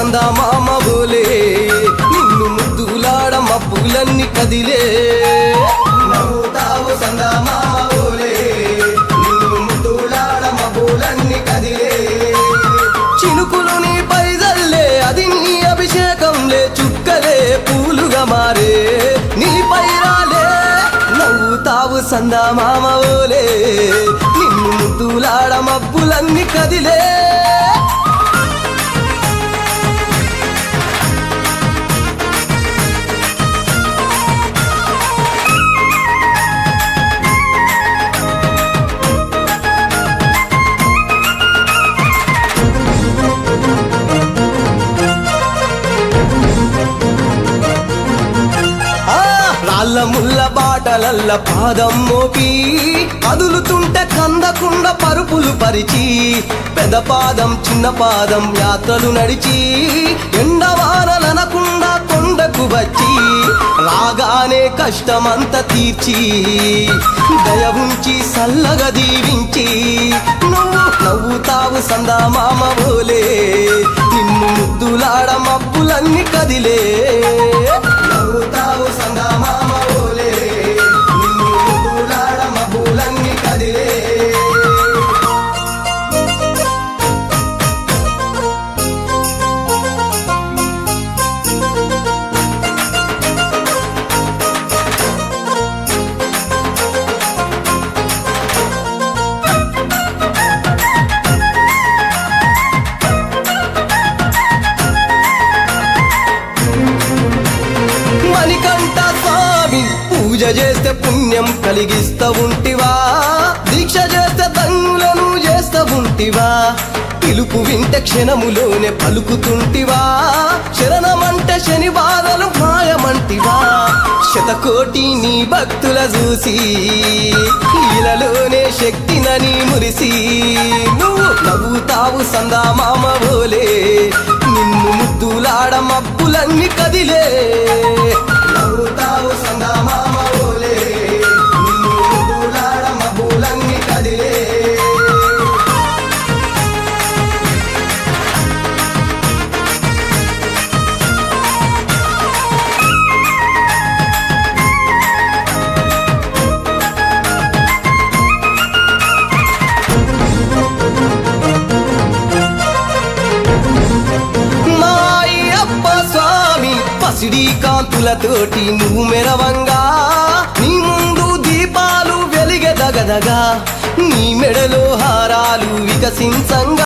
సందామామ బోలే నిన్ను ముద్దులాడ మబ్బులన్నీ కదిలే నవ్వుతావు సందామామ బోలే నిన్ను ముద్దులాడ మబ్బులన్నీ కదిలే చినుకులు నీ పైదల్లే అది నీ అభిషేకంలే చుక్కలే పూలుగా మారే నీ పైరాలే నవ్వుతావు సందామామ బోలే నిన్ను ముద్దులాడ మబ్బులన్నీ కదిలే రాళ్ళ ముళ్ళ బాటలల్ల పాదం మోపి కదులుతుంటే కందకుండ పరుపులు పరిచి పెద్ద పాదం చిన్న పాదం యాత్రలు నడిచి ఎండవానలనకుండా కొండకు వచ్చి రాగానే కష్టమంత తీర్చి దయ ఉంచి సల్లగా దీవించి నువ్వు నవ్వుతావు సందామామ బోలే నిన్ను ముద్దులాడ మబ్బులన్నీ కదిలే నవ్వుతావు సందామామ బోలే నిన్ను ముద్దులాడ మబ్బులన్నీ కదిలే మణికంఠ స్వామి పూజ చేస్తే పుణ్యం కలిగిస్తా ఉంటివా దీక్ష చేస్తే తంగులను చేస్తా ఉంటివా పిలుపు వింటే క్షణములోనే పలుకుతుంటివా శరణమంటే శని బాధలు మాయమంటివా శతకోటి నీ భక్తుల చూసి ఇలలోనే శక్తినని మురిసి నువ్వు నవ్వుతావు సందామామ బోలే నిన్ను ముద్దులాడ మబ్బులన్నీ కదిలే నవ్వుతావు సందామామ బోలే నిన్ను ముద్దులాడ మబ్బులన్నీ కదిలే పసిడి కాంతులతోటి నువ్వు మెరవంగా నీ ముందు దీపాలు వెలిగెదగదగా నీ మెడలో హారాలు వికసించంగా